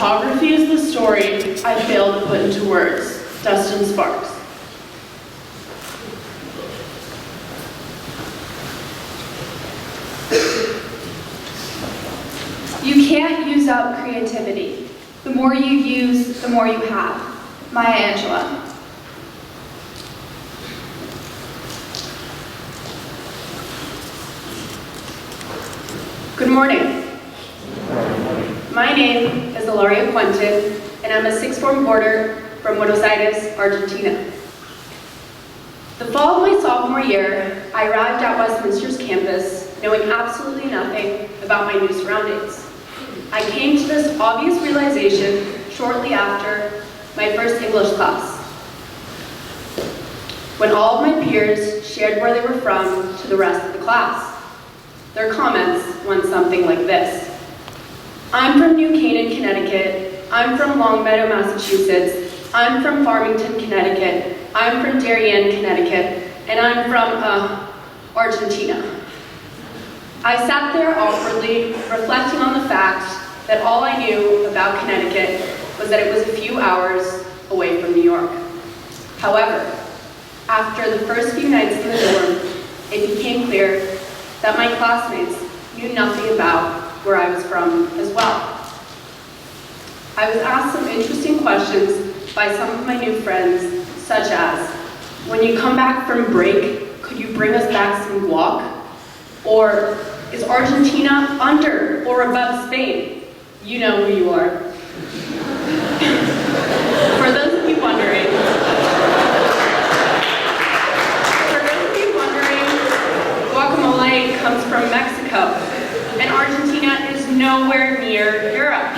Photography is the story I failed to put into words. Dustin Sparks. You can't use up creativity. The more you use, the more you have. Maya Angelou. Good morning. My name is Ilaria Quentin, and I'm a sixth form boarder from Buenos Aires, Argentina. The fall of my sophomore year, I arrived at Westminster's campus knowing absolutely nothing about my new surroundings. I came to this obvious realization shortly after my first English class, when all of my peers shared where they were from to the rest of the class. Their comments went something like this: I'm from New Canaan, Connecticut. I'm from Longmeadow, Massachusetts. I'm from Farmington, Connecticut. I'm from Darien, Connecticut. And I'm from, Argentina. I sat there awkwardly, reflecting on the fact that all I knew about Connecticut was that it was a few hours away from New York. However, after the first few nights in the dorm, it became clear that my classmates knew nothing about where I was from as well. I was asked some interesting questions by some of my new friends, such as, when you come back from break, could you bring us back some guac? Or, is Argentina under or above Spain? You know who you are. For those of you wondering, guacamole comes from Mexico, and Argentina is nowhere near Europe.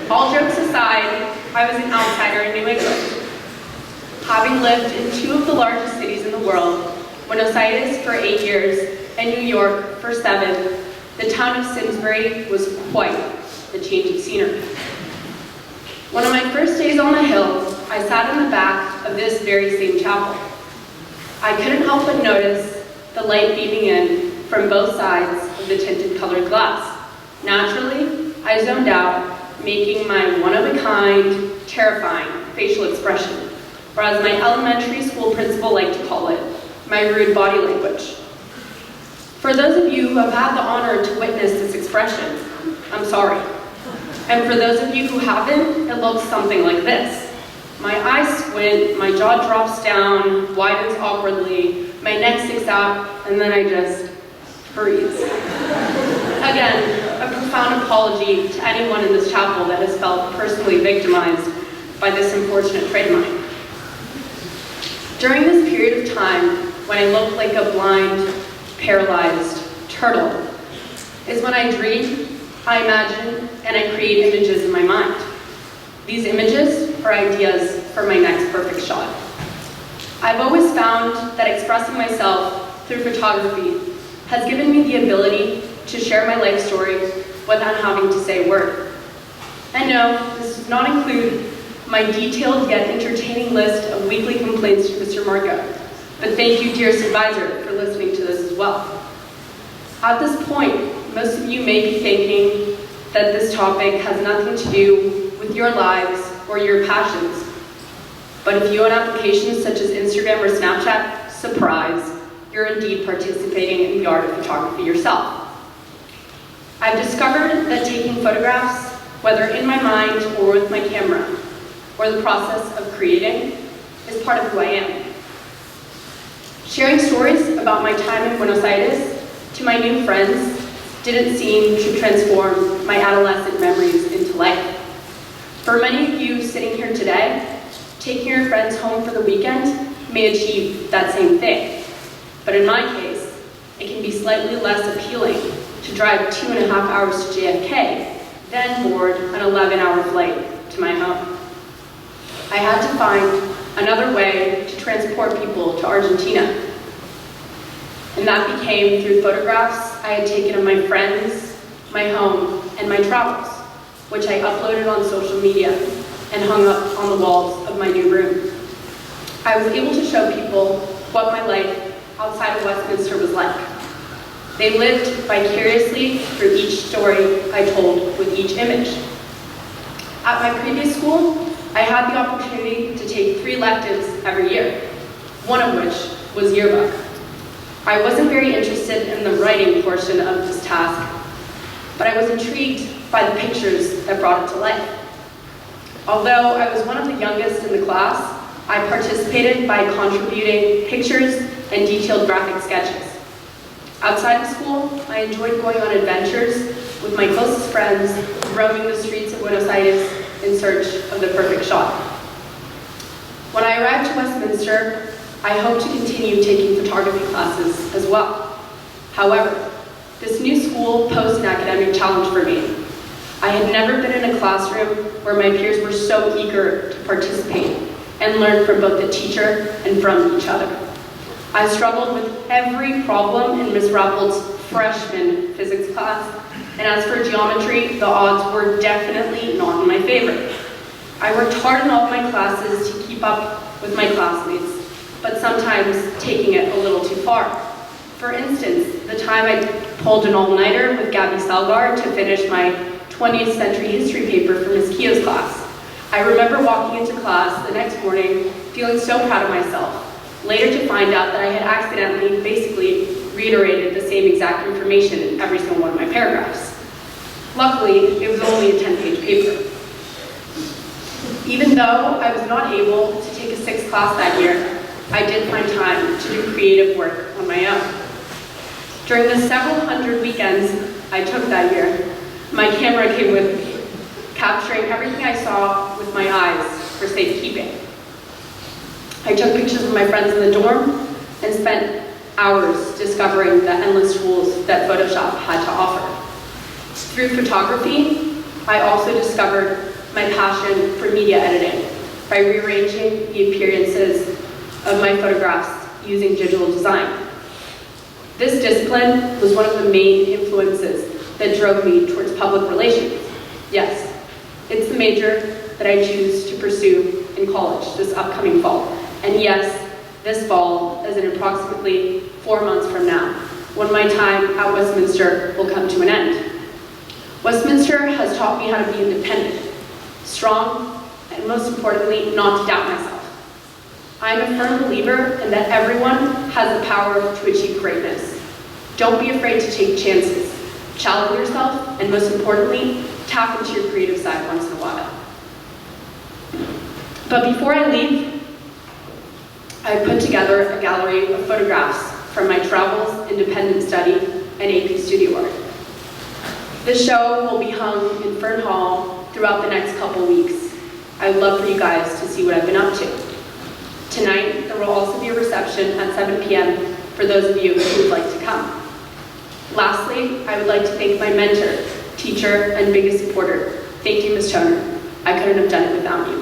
All jokes aside, I was an outsider in New England. Having lived in two of the largest cities in the world, Buenos Aires for 8 years and New York for 7, the town of Simsbury was quite the change of scenery. One of my first days on the Hill, I sat in the back of this very same chapel. I couldn't help but notice the light beaming in from both sides of the tinted colored glass. Naturally, I zoned out, making my one-of-a-kind, terrifying facial expression, or as my elementary school principal liked to call it, my rude body language. For those of you who have had the honor to witness this expression, I'm sorry. And for those of you who haven't, it looks something like this. My eyes squint, my jaw drops down, widens awkwardly, my neck sticks out, and then I just freeze. Again, a profound apology to anyone in this chapel that has felt personally victimized by this unfortunate trait of mine. During this period of time, when I looked like a blind, paralyzed turtle, is when I dream, I imagine, and I create images in my mind. These images are ideas for my next perfect shot. I've always found that expressing myself through photography has given me the ability to share my life story without having to say a word. And no, this does not include my detailed yet entertaining list of weekly complaints to Mr. Marco, but thank you, dear supervisor, for listening to this as well. At this point, most of you may be thinking that this topic has nothing to do with your lives or your passions. But if you own applications such as Instagram or Snapchat, surprise, you're indeed participating in the art of photography yourself. I've discovered that taking photographs, whether in my mind or with my camera, or the process of creating, is part of who I am. Sharing stories about my time in Buenos Aires to my new friends didn't seem to transform my adolescent memories into life. For many of you sitting here today, taking your friends home for the weekend may achieve that same thing. But in my case, it can be slightly less appealing to drive 2.5 hours to JFK, then board an 11-hour flight to my home. I had to find another way to transport people to Argentina. And that became through photographs I had taken of my friends, my home, and my travels, which I uploaded on social media and hung up on the walls of my new room. I was able to show people what my life outside of Westminster was like. They lived vicariously through each story I told with each image. At my previous school, I had the opportunity to take 3 electives every year, one of which was yearbook. I wasn't very interested in the writing portion of this task, but I was intrigued by the pictures that brought it to life. Although I was one of the youngest in the class, I participated by contributing pictures and detailed graphic sketches. Outside of school, I enjoyed going on adventures with my closest friends, roaming the streets of Buenos Aires in search of the perfect shot. When I arrived to Westminster, I hope to continue taking photography classes as well. However, this new school posed an academic challenge for me. I had never been in a classroom where my peers were so eager to participate and learn from both the teacher and from each other. I struggled with every problem in Ms. Rappel's freshman physics class, and as for geometry, the odds were definitely not in my favor. I worked hard in all of my classes to keep up with my classmates, but sometimes taking it a little too far. For instance, the time I pulled an all-nighter with Gabby Salgar to finish my 20th century history paper for Ms. Keogh's class. I remember walking into class the next morning feeling so proud of myself, later to find out that I had accidentally, basically, reiterated the same exact information in every single one of my paragraphs. Luckily, it was only a 10-page paper. Even though I was not able to take a 6th class that year, I did find time to do creative work on my own. During the several hundred weekends I took that year, my camera came with me, capturing everything I saw with my eyes for safekeeping. I took pictures of my friends in the dorm and spent hours discovering the endless tools that Photoshop had to offer. Through photography, I also discovered my passion for media editing by rearranging the appearances of my photographs using digital design. This discipline was one of the main influences that drove me towards public relations. Yes, it's the major that I choose to pursue in college this upcoming fall. And yes, this fall is in approximately 4 months from now, when my time at Westminster will come to an end. Westminster has taught me how to be independent, strong, and most importantly, not to doubt myself. I am a firm believer in that everyone has the power to achieve greatness. Don't be afraid to take chances. Challenge yourself, and most importantly, tap into your creative side once in a while. But before I leave, I put together a gallery of photographs from my travels, independent study, and AP studio work. This show will be hung in Fern Hall throughout the next couple weeks. I would love for you guys to see what I've been up to. Tonight, there will also be a reception at 7 p.m. for those of you who would like to come. Lastly, I would like to thank my mentor, teacher, and biggest supporter. Thank you, Ms. Toner. I couldn't have done it without you.